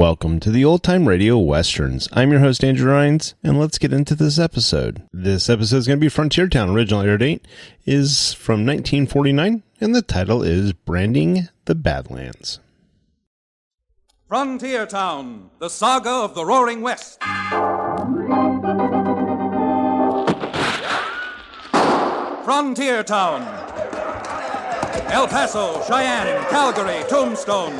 Welcome to the Old Time Radio Westerns. I'm your host, Andrew Rhines, and let's get into this episode. This episode is going to be Frontier Town. Original air date is from 1949, and the title is Branding the Badlands. Frontier Town, the saga of the Roaring West. Frontier Town. El Paso, Cheyenne, Calgary, Tombstone.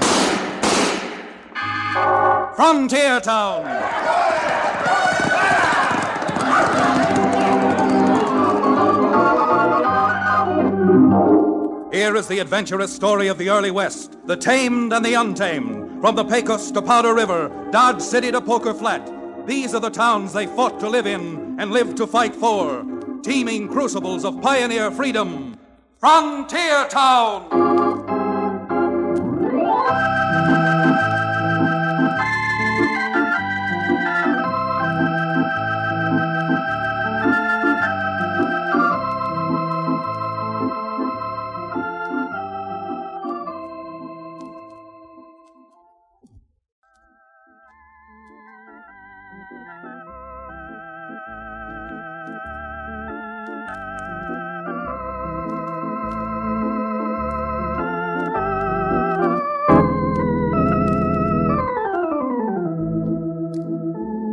Frontier Town. Here is the adventurous story of the early West, the tamed and the untamed, from the Pecos to Powder River, Dodge City to Poker Flat. These are the towns they fought to live in and lived to fight for, teeming crucibles of pioneer freedom. Frontier Town!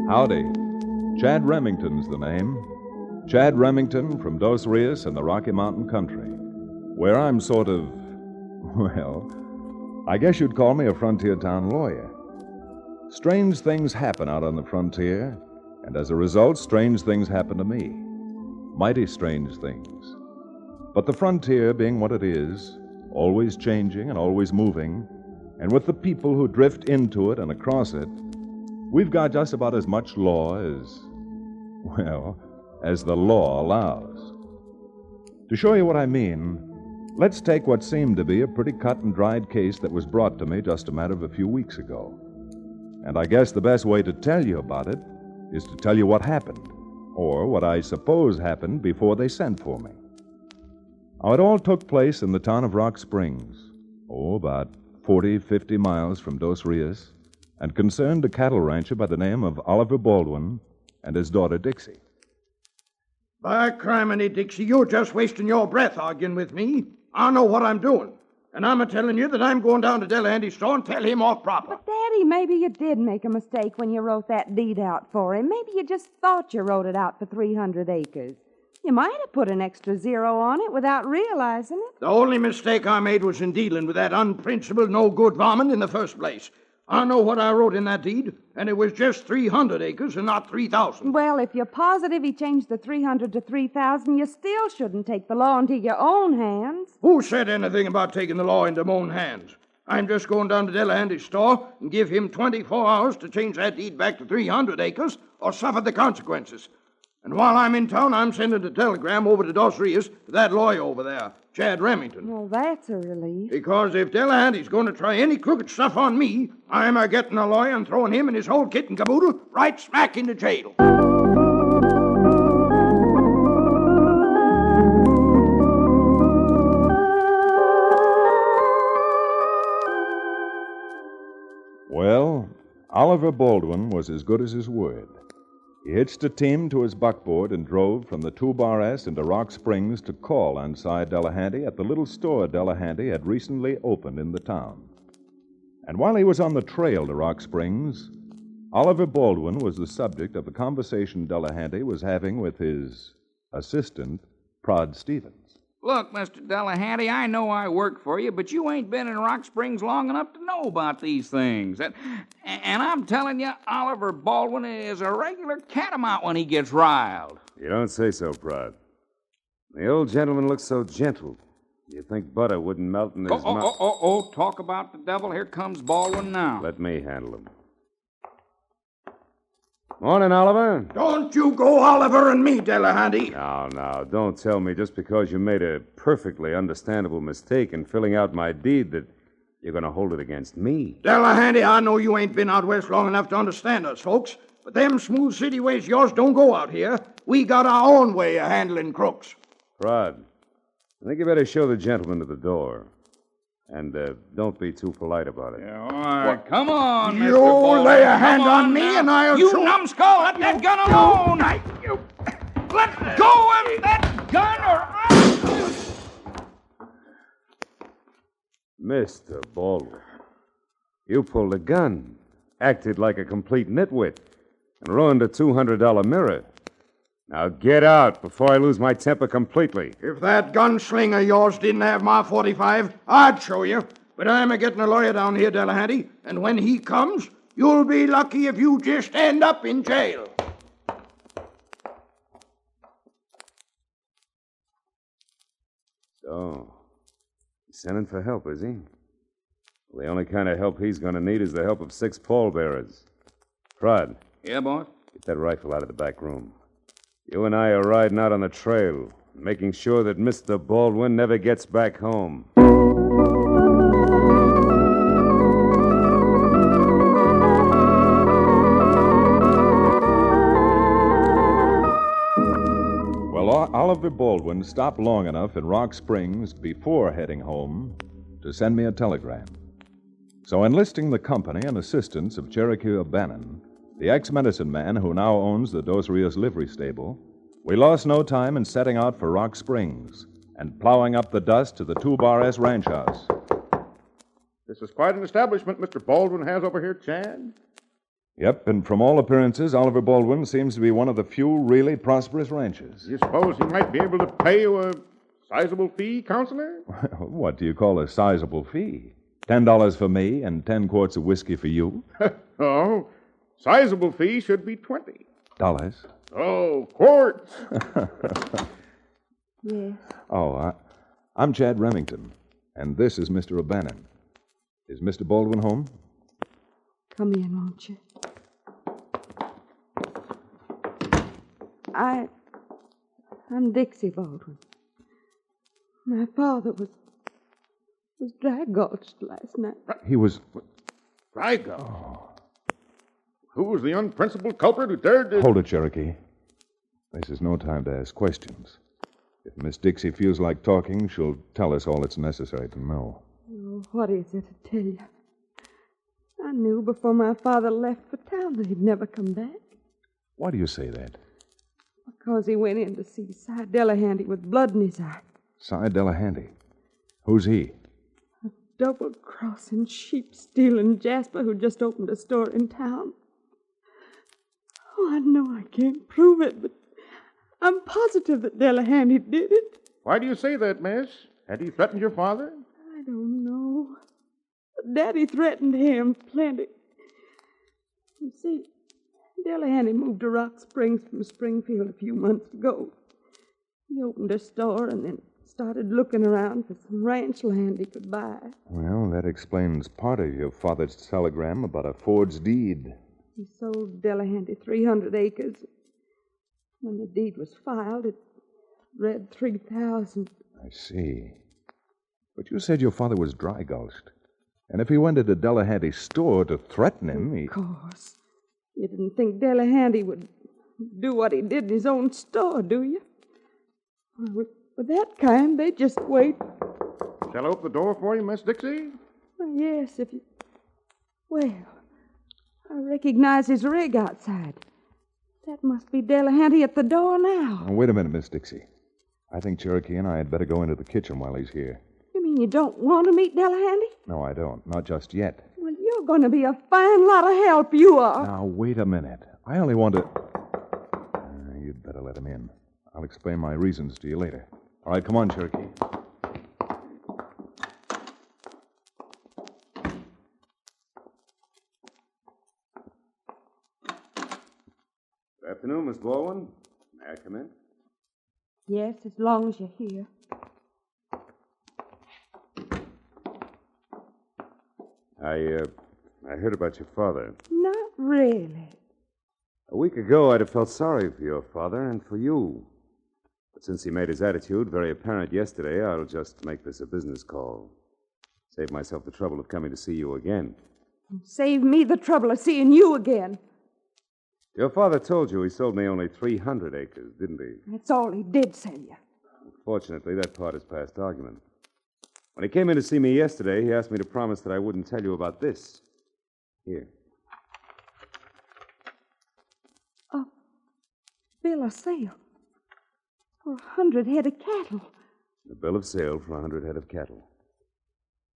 Howdy. Chad Remington's the name. Chad Remington from Dos Rios in the Rocky Mountain country, where I'm sort of, well, I guess you'd call me a frontier town lawyer. Strange things happen out on the frontier, and as a result, strange things happen to me. Mighty strange things. But the frontier being what it is, always changing and always moving, and with the people who drift into it and across it, we've got just about as much law as the law allows. To show you what I mean, let's take what seemed to be a pretty cut and dried case that was brought to me just a matter of a few weeks ago. And I guess the best way to tell you about it is to tell you what happened, or what I suppose happened before they sent for me. Now, it all took place in the town of Rock Springs, about 40, 50 miles from Dos Rios, and concerned a cattle rancher by the name of Oliver Baldwin and his daughter Dixie. By criminy, Dixie, you're just wasting your breath arguing with me. I know what I'm doing. And I'm a-telling you that I'm going down to Delahanty's store and tell him off proper. But, Daddy, maybe you did make a mistake when you wrote that deed out for him. Maybe you just thought you wrote it out for 300 acres. You might have put an extra zero on it without realizing it. The only mistake I made was in dealing with that unprincipled, no-good varmint in the first place. I know what I wrote in that deed, and it was just 300 acres and not 3,000. Well, if you're positive he changed the 300 to 3,000, you still shouldn't take the law into your own hands. Who said anything about taking the law into my own hands? I'm just going down to Delahanty's store and give him 24 hours to change that deed back to 300 acres or suffer the consequences. And while I'm in town, I'm sending a telegram over to Dos Rios to that lawyer over there, Chad Remington. Well, that's a relief. Because if Delahanty's going to try any crooked stuff on me, I'm a-getting a lawyer and throwing him and his whole kit and caboodle right smack into jail. Well, Oliver Baldwin was as good as his word. He hitched a team to his buckboard and drove from the 2-Bar S into Rock Springs to call on Cy Delahanty at the little store Delahanty had recently opened in the town. And while he was on the trail to Rock Springs, Oliver Baldwin was the subject of a conversation Delahanty was having with his assistant, Prod Stevens. Look, Mr. Delahanty, I know I work for you, but you ain't been in Rock Springs long enough to know about these things. And I'm telling you, Oliver Baldwin is a regular catamount when he gets riled. You don't say so, Prod. The old gentleman looks so gentle. You think butter wouldn't melt in his mouth? Talk about the devil. Here comes Baldwin now. Let me handle him. Morning, Oliver. Don't you go Oliver and me, Delahanty. No, don't tell me just because you made a perfectly understandable mistake in filling out my deed that you're going to hold it against me. Delahanty, I know you ain't been out west long enough to understand us, folks, but them smooth city ways yours don't go out here. We got our own way of handling crooks. Prod, I think you better show the gentleman to the door. And don't be too polite about it. Yeah, all right. Come on, You Mr. Baldwin. lay a hand Come on me now. and I'll You show- numbskull, let that gun alone. Let go of that gun or I'll... Mr. Baldwin, you pulled a gun, acted like a complete nitwit, and ruined a $200 mirror. Now get out before I lose my temper completely. If that gunslinger of yours didn't have my 45, I'd show you. But I'm a-getting a lawyer down here, Delahanty, and when he comes, you'll be lucky if you just end up in jail. So, he's sending for help, is he? Well, the only kind of help he's going to need is the help of 6 pallbearers. Prod, Yeah, boss? get that rifle out of the back room. You and I are riding out on the trail, making sure that Mr. Baldwin never gets back home. Well, Oliver Baldwin stopped long enough in Rock Springs before heading home to send me a telegram. So, enlisting the company and assistance of Cherokee O'Bannon, the ex-medicine man who now owns the Dos Rios livery stable, we lost no time in setting out for Rock Springs and plowing up the dust to the 2-Bar S ranch house. This is quite an establishment Mr. Baldwin has over here, Chad. Yep, and from all appearances, Oliver Baldwin seems to be one of the few really prosperous ranchers. You suppose he might be able to pay you a sizable fee, Counselor? What do you call a sizable fee? $10 for me and 10 quarts of whiskey for you? Oh, sizable fee should be $20. Oh, quarts. Yes. Oh, I'm Chad Remington, and this is Mr. O'Bannon. Is Mr. Baldwin home? Come in, won't you? I'm Dixie Baldwin. My father was dry gulched last night. He was... Dry gulch. Who was the unprincipled culprit who dared to... Hold it, Cherokee. This is no time to ask questions. If Miss Dixie feels like talking, she'll tell us all that's necessary to know. Oh, what is it to tell you? I knew before my father left for town that he'd never come back. Why do you say that? Because he went in to see Cy Delahanty with blood in his eye. Cy Delahanty. Who's he? Double-crossing, sheep-stealing Jasper who just opened a store in town. Oh, I know I can't prove it, but I'm positive that Delahanty did it. Why do you say that, miss? Had he threatened your father? I don't know. But Daddy threatened him plenty. You see, Delahanty moved to Rock Springs from Springfield a few months ago. He opened a store and then started looking around for some ranch land he could buy. Well, that explains part of your father's telegram about a forged deed. He sold Delahanty 300 acres. When the deed was filed, it read 3,000. I see. But you said your father was dry gulched. And if he went into Delahanty's store to threaten him, he... Of course. You didn't think Delahanty would do what he did in his own store, do you? With that kind, they just wait. Shall I open the door for you, Miss Dixie? Well, yes, if you... Well, I recognize his rig outside. That must be Delahanty at the door now. Now, wait a minute, Miss Dixie. I think Cherokee and I had better go into the kitchen while he's here. You mean you don't want to meet Delahanty? No, I don't. Not just yet. Well, you're going to be a fine lot of help, you are. Now, wait a minute. I only want to... You'd better let him in. I'll explain my reasons to you later. All right, come on, Cherokee. Good afternoon, Miss Baldwin. May I come in? Yes, as long as you're here. I heard about your father. Not really. A week ago, I'd have felt sorry for your father and for you. But since he made his attitude very apparent yesterday, I'll just make this a business call. Save myself the trouble of coming to see you again. Save me the trouble of seeing you again. Your father told you he sold me only 300 acres, didn't he? That's all he did sell you. Fortunately, that part is past argument. When he came in to see me yesterday, he asked me to promise that I wouldn't tell you about this. Here. A bill of sale for 100 head of cattle. The bill of sale for 100 head of cattle.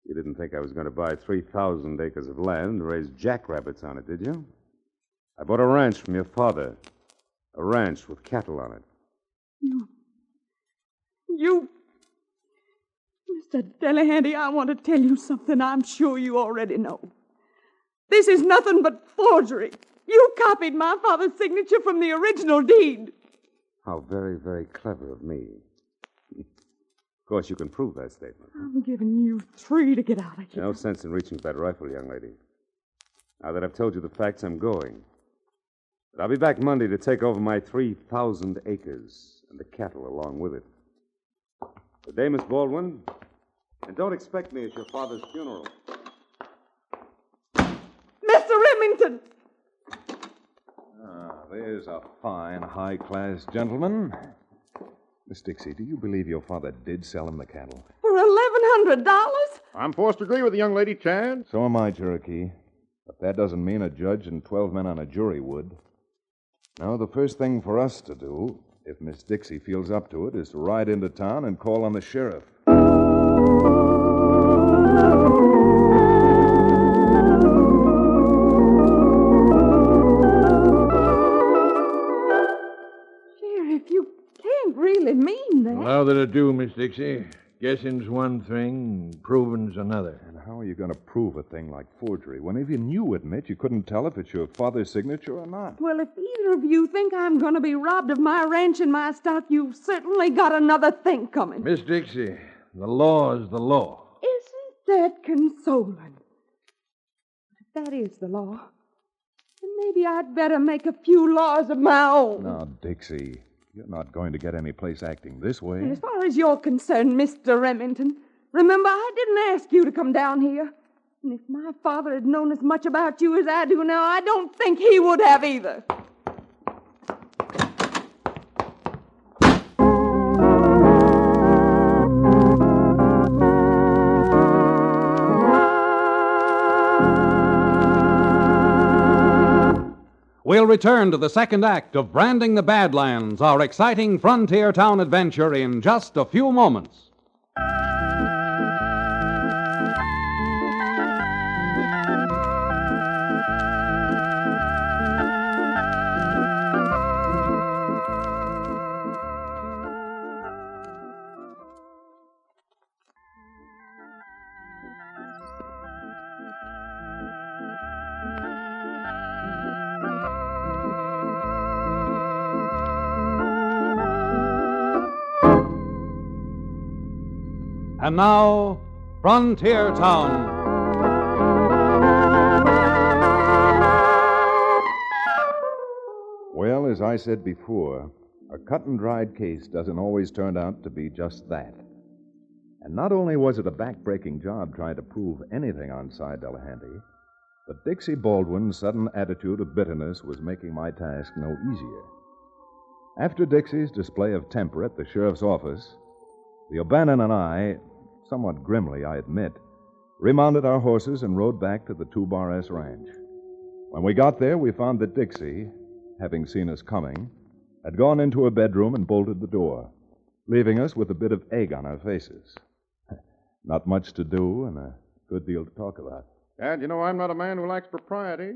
You didn't think I was going to buy 3,000 acres of land and raise jackrabbits on it, did you? I bought a ranch from your father. A ranch with cattle on it. You... Mr. Delahanty, I want to tell you something I'm sure you already know. This is nothing but forgery. You copied my father's signature from the original deed. How very, very clever of me. Of course, you can prove that statement. I'm giving you 3 to get out of here. No sense in reaching for that rifle, young lady. Now that I've told you the facts, I'm going. But I'll be back Monday to take over my 3,000 acres and the cattle along with it. Good day, Miss Baldwin. And don't expect me at your father's funeral. Mr. Remington! There's a fine, high-class gentleman. Miss Dixie, do you believe your father did sell him the cattle? For $1,100? I'm forced to agree with the young lady, Chad. So am I, Cherokee. But that doesn't mean a judge and 12 men on a jury would. Now, the first thing for us to do, if Miss Dixie feels up to it, is to ride into town and call on the sheriff. Sheriff, you can't really mean that. Allow that I do, Miss Dixie. Guessing's one thing, proving's another. And how are you going to prove a thing like forgery when even you admit you couldn't tell if it's your father's signature or not? Well, if either of you think I'm going to be robbed of my ranch and my stock, you've certainly got another thing coming. Miss Dixie, the law is the law. Isn't that consoling? If that is the law, then maybe I'd better make a few laws of my own. Now, Dixie, you're not going to get any place acting this way. And as far as you're concerned, Mr. Remington, remember, I didn't ask you to come down here. And if my father had known as much about you as I do now, I don't think he would have either. We'll return to the second act of Branding the Badlands, our exciting frontier town adventure, in just a few moments. And now, Frontier Town. Well, as I said before, a cut-and-dried case doesn't always turn out to be just that. And not only was it a back-breaking job trying to prove anything on Cy Delahanty, but Dixie Baldwin's sudden attitude of bitterness was making my task no easier. After Dixie's display of temper at the sheriff's office, the O'Bannon and I, somewhat grimly, I admit, remounted our horses and rode back to the 2-Bar S Ranch. When we got there, we found that Dixie, having seen us coming, had gone into her bedroom and bolted the door, leaving us with a bit of egg on our faces. Not much to do and a good deal to talk about. Dad, you know I'm not a man who likes propriety.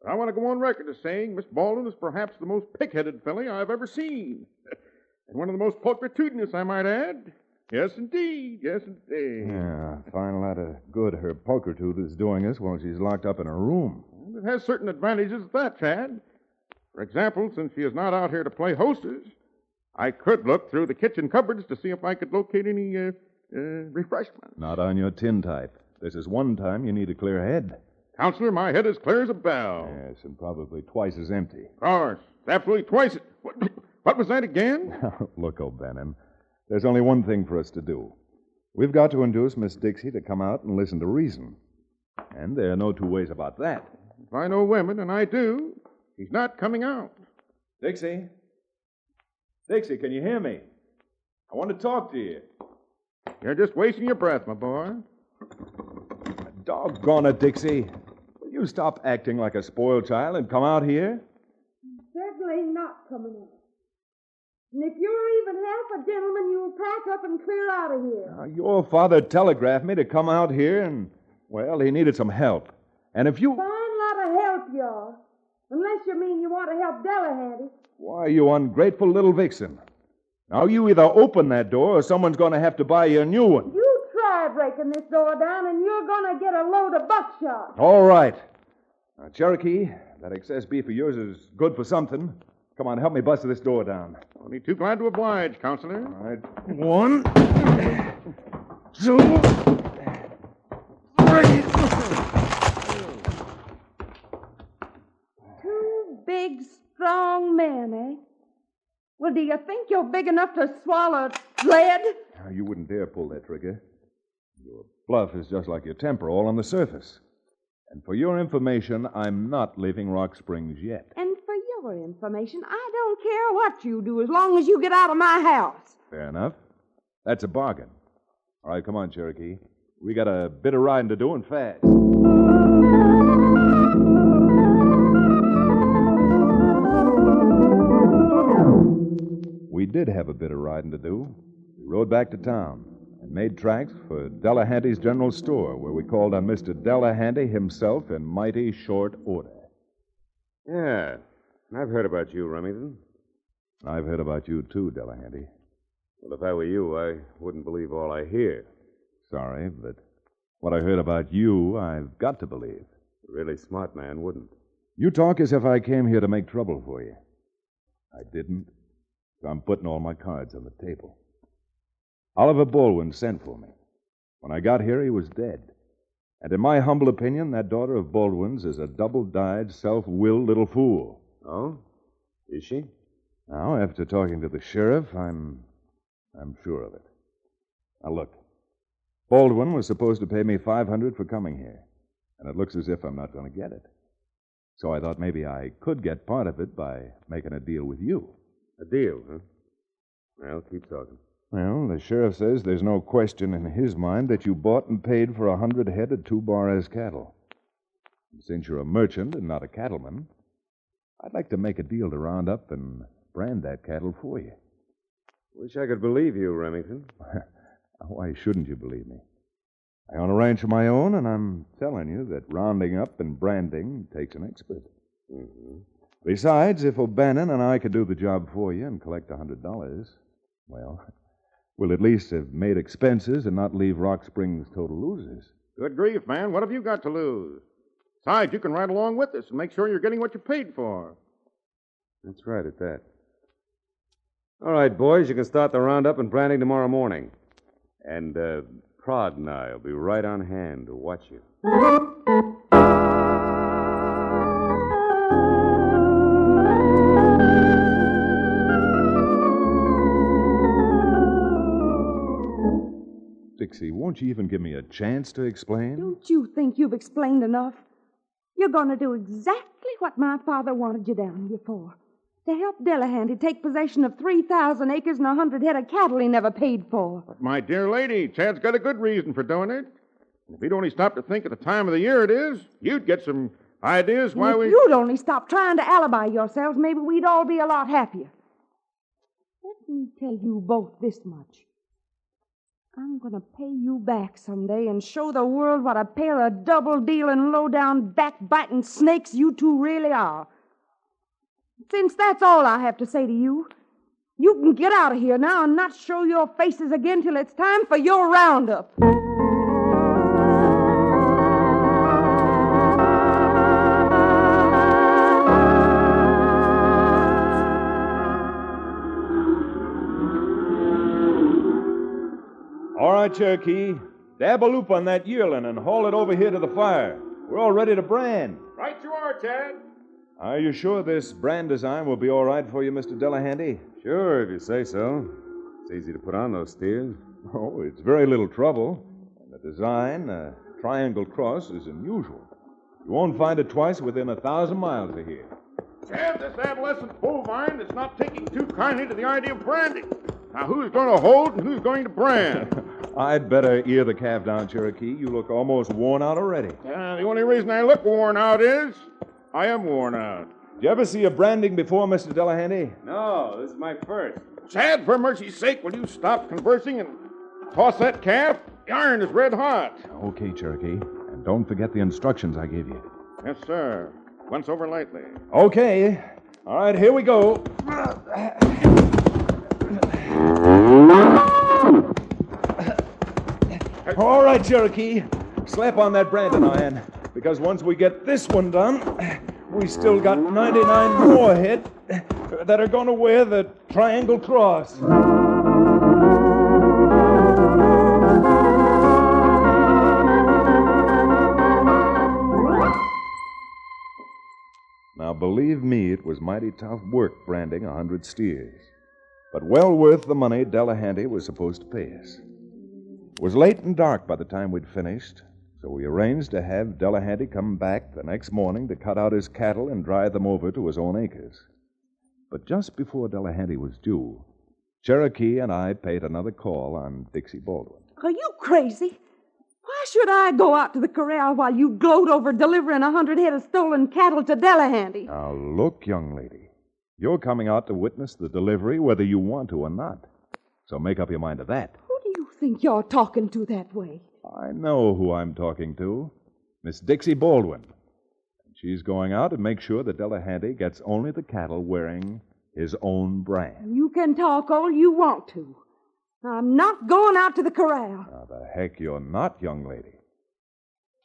But I want to go on record as saying Miss Baldwin is perhaps the most pig-headed filly I've ever seen. And one of the most pulchritudinous, I might add. Yes, indeed. Yes, indeed. Yeah, fine lot of good her pulchritude is doing us while she's locked up in her room. It has certain advantages at that, Chad. For example, since she is not out here to play hostess, I could look through the kitchen cupboards to see if I could locate any refreshments. Not on your tin type. This is one time you need a clear head. Counselor, my head is clear as a bell. Yes, and probably twice as empty. Of course. Absolutely twice. What was that again? Look, O'Bannon, there's only one thing for us to do. We've got to induce Miss Dixie to come out and listen to reason. And there are no two ways about that. If I know women, and I do, he's not coming out. Dixie? Dixie, can you hear me? I want to talk to you. You're just wasting your breath, my boy. Doggone it, Dixie. Will you stop acting like a spoiled child and come out here? Certainly not coming out. And if you're even half a gentleman, you'll pack up and clear out of here. Now, your father telegraphed me to come out here and, well, he needed some help. And if you... Fine lot of help, you are. Unless you mean you want to help Delahanty. Why, you ungrateful little vixen. Now, you either open that door or someone's going to have to buy you a new one. You try breaking this door down and you're going to get a load of buckshot. All right. Now, Cherokee, that excess beef of yours is good for something. Come on, help me bust this door down. Only too glad to oblige, Counselor. All right. 1, 2, 3. Two big, strong men, eh? Well, do you think you're big enough to swallow lead? Now, you wouldn't dare pull that trigger. Your bluff is just like your temper, all on the surface. And for your information, I'm not leaving Rock Springs yet. And for your information, I don't care what you do as long as you get out of my house. Fair enough. That's a bargain. All right, come on, Cherokee. We got a bit of riding to do and fast. We did have a bit of riding to do. We rode back to town and made tracks for Delahanty's general store, where we called on Mr. Delahanty himself in mighty short order. Yeah, I've heard about you, Remington. I've heard about you, too, Delahanty. Well, if I were you, I wouldn't believe all I hear. Sorry, but what I heard about you, I've got to believe. A really smart man wouldn't. You talk as if I came here to make trouble for you. I didn't. So I'm putting all my cards on the table. Oliver Baldwin sent for me. When I got here, he was dead. And in my humble opinion, that daughter of Baldwin's is a double-dyed, self-willed little fool. Oh? Is she? Now, after talking to the sheriff, I'm sure of it. Now, look. Baldwin was supposed to pay me $500 for coming here, and it looks as if I'm not going to get it. So I thought maybe I could get part of it by making a deal with you. A deal, huh? Well, keep talking. Well, the sheriff says there's no question in his mind that you bought and paid for 100 head of 2 Barres cattle. And since you're a merchant and not a cattleman, I'd like to make a deal to round up and brand that cattle for you. Wish I could believe you, Remington. Why shouldn't you believe me? I own a ranch of my own, and I'm telling you that rounding up and branding takes an expert. Mm-hmm. Besides, if O'Bannon and I could do the job for you and collect $100, well, we'll at least have made expenses and not leave Rock Springs total losers. Good grief, man. What have you got to lose? Besides, you can ride along with us and make sure you're getting what you paid for. That's right, at that. All right, boys, you can start the roundup and branding tomorrow morning. And Prod and I will be right on hand to watch you. Dixie, won't you even give me a chance to explain? Don't you think you've explained enough? You're going to do exactly what my father wanted you down here for. To help Delahanty take possession of 3,000 acres and 100 head of cattle he never paid for. But, my dear lady, Chad's got a good reason for doing it. If he'd only stop to think of the time of the year it is, you'd get some ideas why If you'd only stop trying to alibi yourselves, maybe we'd all be a lot happier. Let me tell you both this much. I'm going to pay you back someday and show the world what a pair of double-dealing, low-down, backbiting snakes you two really are. Since that's all I have to say to you, you can get out of here now and not show your faces again till it's time for your roundup. All right, Cherokee. Dab a loop on that yearling and haul it over here to the fire. We're all ready to brand. Right you are, Chad. Are you sure this brand design will be all right for you, Mr. Delahanty? Sure, if you say so. It's easy to put on those steers. Oh, it's very little trouble. And the design, a triangle cross, is unusual. You won't find it twice within 1,000 miles of here. Chad, this adolescent bovine is not taking too kindly to the idea of branding. Now, who's going to hold and who's going to brand? I'd better ear the calf down, Cherokee. You look almost worn out already. The only reason I look worn out is I am worn out. Did you ever see a branding before, Mr. Delahanty? No, this is my first. Chad, for mercy's sake, will you stop conversing and toss that calf? The iron is red hot. Okay, Cherokee. And don't forget the instructions I gave you. Yes, sir. Once over lightly. Okay. All right, here we go. All right, Cherokee. Slap on that branding iron, because once we get this one done, we still got 99 more head that are going to wear the triangle cross. Now, believe me, it was mighty tough work branding 100 steers, but well worth the money Delahanty was supposed to pay us. It was late and dark by the time we'd finished, so we arranged to have Delahanty come back the next morning to cut out his cattle and drive them over to his own acres. But just before Delahanty was due, Cherokee and I paid another call on Dixie Baldwin. Are you crazy? Why should I go out to the corral while you gloat over delivering 100 head of stolen cattle to Delahanty? Now, look, young lady, you're coming out to witness the delivery whether you want to or not. So make up your mind to that. Who do you think you're talking to that way? I know who I'm talking to. Miss Dixie Baldwin. And she's going out to make sure that Delahanty gets only the cattle wearing his own brand. You can talk all you want to. I'm not going out to the corral. Now, the heck you're not, young lady.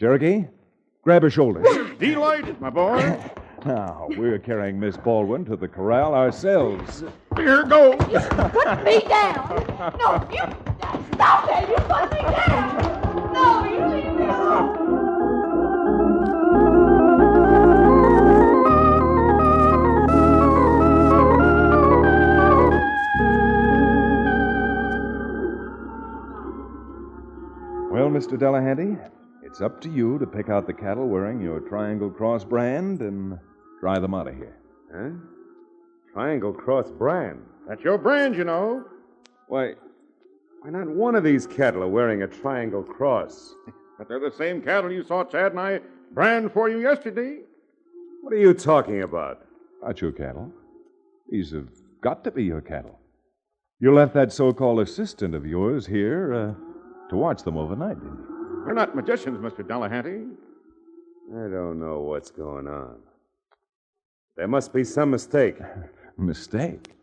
Cherokee, grab her shoulders. Delighted, my boy. Now, we're carrying Miss Baldwin to the corral ourselves. Here goes. Put me down. No, you stop that. You put me down. No, you leave me alone. Well, Mr. Delahanty, it's up to you to pick out the cattle wearing your Triangle Cross brand and drive them out of here. Huh? Triangle Cross brand? That's your brand, you know. Why not one of these cattle are wearing a Triangle Cross? But they're the same cattle you saw Chad and I brand for you yesterday. What are you talking about? Not your cattle. These have got to be your cattle. You left that so-called assistant of yours here to watch them overnight, didn't you? We're not magicians, Mr. Delahanty. I don't know what's going on. There must be some mistake. Mistake?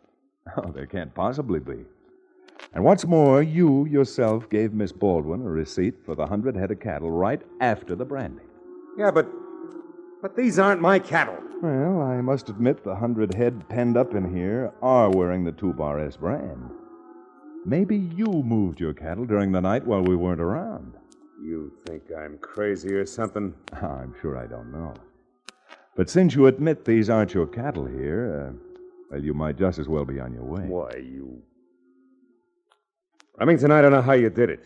Oh, there can't possibly be. And what's more, you yourself gave Miss Baldwin a receipt for the 100 head of cattle right after the branding. Yeah, but these aren't my cattle. Well, I must admit the 100 head penned up in here are wearing the 2-Bar S brand. Maybe you moved your cattle during the night while we weren't around. You think I'm crazy or something? I'm sure I don't know. But since you admit these aren't your cattle here, well, you might just as well be on your way. Why, you... Remington, I don't know how you did it,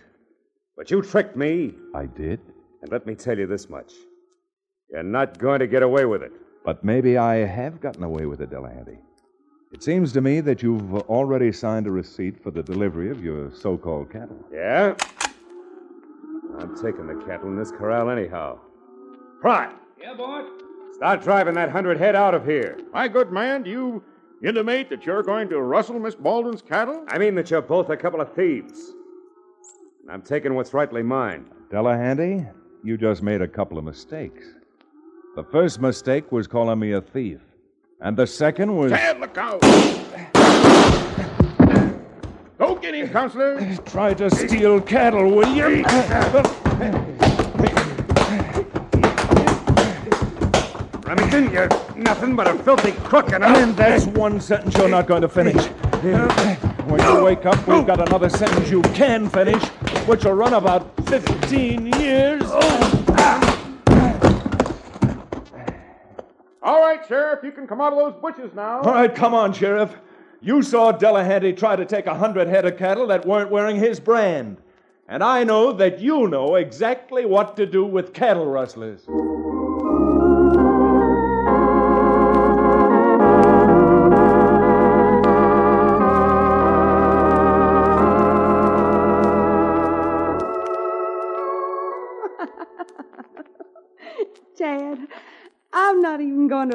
but you tricked me. I did? And let me tell you this much. You're not going to get away with it. But maybe I have gotten away with it, Delahanty. It seems to me that you've already signed a receipt for the delivery of your so-called cattle. Yeah? I'm taking the cattle in this corral anyhow. Pry! Yeah, boss? Start driving that 100 head out of here. My good man, do you intimate that you're going to rustle Miss Baldwin's cattle? I mean that you're both a couple of thieves. And I'm taking what's rightly mine. Delahanty, you just made a couple of mistakes. The first mistake was calling me a thief. And the second was... Chad, look out! Go get him, Counselor! Try to steal cattle, will you? Remington, you're nothing but a filthy crook And that's one sentence you're not going to finish. When you wake up, we've got another sentence you can finish, which will run about 15 years. All right, Sheriff, you can come out of those bushes now. All right, come on, Sheriff. You saw Delahanty try to take 100 head of cattle that weren't wearing his brand. And I know that you know exactly what to do with cattle rustlers.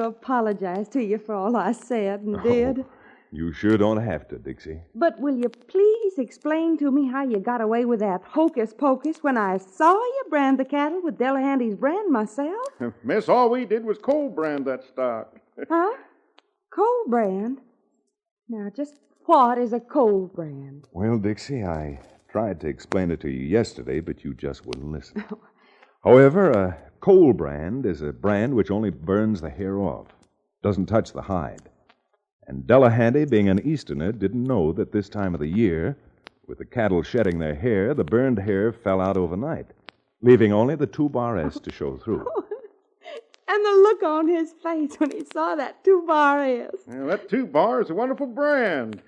apologize to you for all I said and did. You sure don't have to, Dixie. But will you please explain to me how you got away with that hocus pocus when I saw you brand the cattle with Delahanty's brand myself? Miss, all we did was cold brand that stock. Huh? Cold brand? Now, just what is a cold brand? Well, Dixie, I tried to explain it to you yesterday, but you just wouldn't listen. However, a coal brand is a brand which only burns the hair off, doesn't touch the hide. And Delahanty, being an Easterner, didn't know that this time of the year, with the cattle shedding their hair, the burned hair fell out overnight, leaving only the 2-bar S to show through. And the look on his face when he saw that 2-bar S. Well, that 2-bar is a wonderful brand.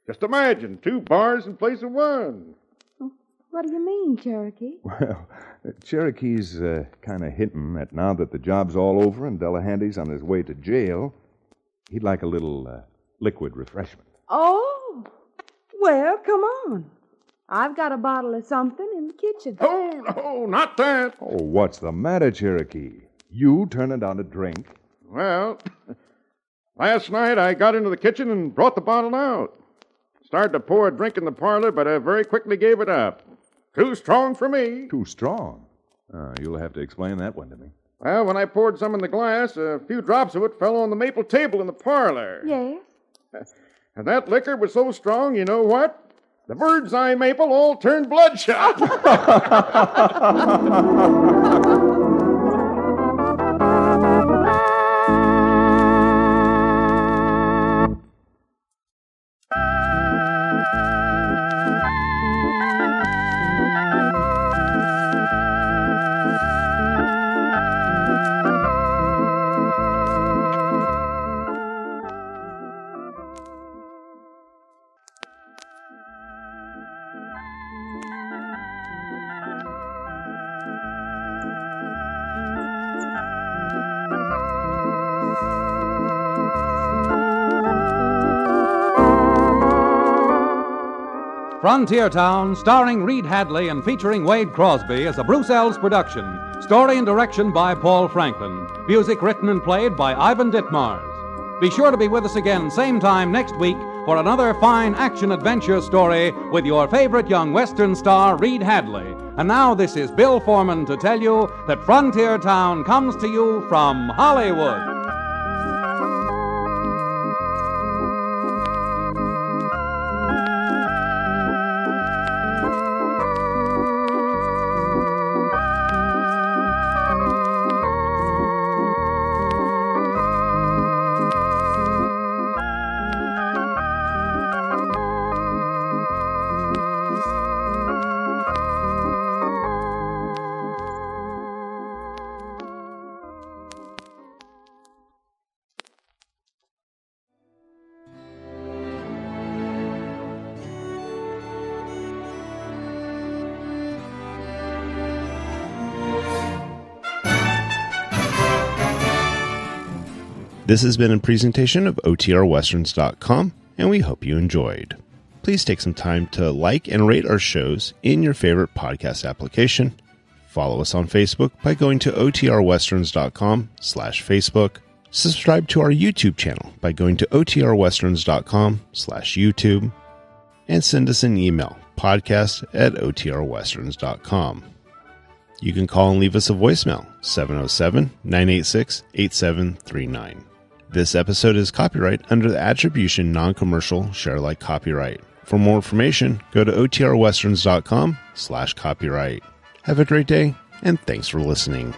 Just imagine, 2 bars in place of 1. What do you mean, Cherokee? Well, Cherokee's kind of hinting that now that the job's all over and Delahanty's on his way to jail, he'd like a little liquid refreshment. Oh, well, come on. I've got a bottle of something in the kitchen. Oh, no, not that. Oh, what's the matter, Cherokee? You turning down a drink? Well, last night I got into the kitchen and brought the bottle out. Started to pour a drink in the parlor, but I very quickly gave it up. Too strong for me. Too strong? You'll have to explain that one to me. Well, when I poured some in the glass, a few drops of it fell on the maple table in the parlor. Yes? And that liquor was so strong, you know what? The bird's eye maple all turned bloodshot. Frontier Town, starring Reed Hadley and featuring Wade Crosby, is a Bruce Ells production. Story and direction by Paul Franklin. Music written and played by Ivan Ditmars. Be sure to be with us again same time next week for another fine action-adventure story with your favorite young Western star, Reed Hadley. And now this is Bill Foreman to tell you that Frontier Town comes to you from Hollywood. This has been a presentation of OTRWesterns.com, and we hope you enjoyed. Please take some time to like and rate our shows in your favorite podcast application. Follow us on Facebook by going to OTRWesterns.com/Facebook. Subscribe to our YouTube channel by going to OTRWesterns.com/YouTube. And send us an email, podcast@OTRWesterns.com. You can call and leave us a voicemail, 707-986-8739. This episode is copyright under the Attribution Non-Commercial Share-alike copyright. For more information, go to OTRWesterns.com/copyright. Have a great day, and thanks for listening.